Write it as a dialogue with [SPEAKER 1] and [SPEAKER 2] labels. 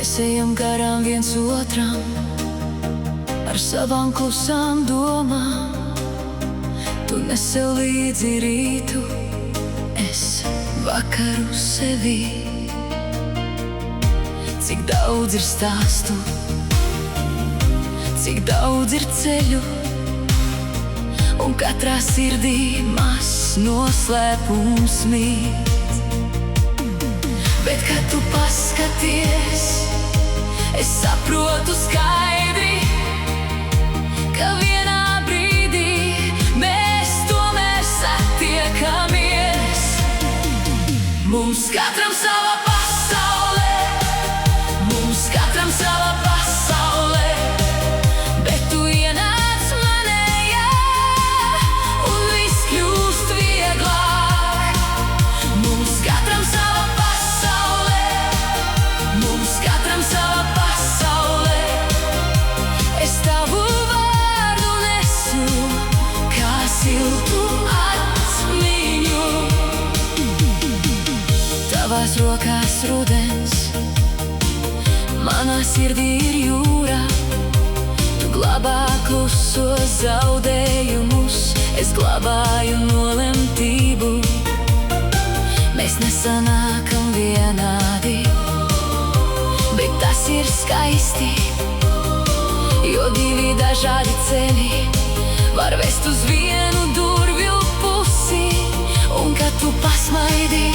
[SPEAKER 1] Mēs ejam garām viens otram ar savām klusām domām. Tu nesi līdzi rītu, es vakaru sevī. Cik daudz ir stāstu, cik daudz ir ceļu, un katrā sirdī mazs noslēpums mīt. Bet, kad tu paskaties, es saprotu skaidri, ka vienā brīdī mēs tomēr satiekamies. Mums katram sava pasaule, mums katram sava pasaule, bet tu ienāc manējā, un viss kļūst vieglāk. Mums katram sava pasaule, mums katram sava pasaule. Es tavu vārdu nesu kā siltu atmiņu. Tavās rokās rudens, manā sirdī ir jūra. Tu glabā klusos zaudējumus, es glabāju nolemtību. Mēs nesanākam vienādi, bet tas ir skaisti, jo divi dažādi ceļi var vest uz vienu durvju pusi. Un kad tu pasmaidi,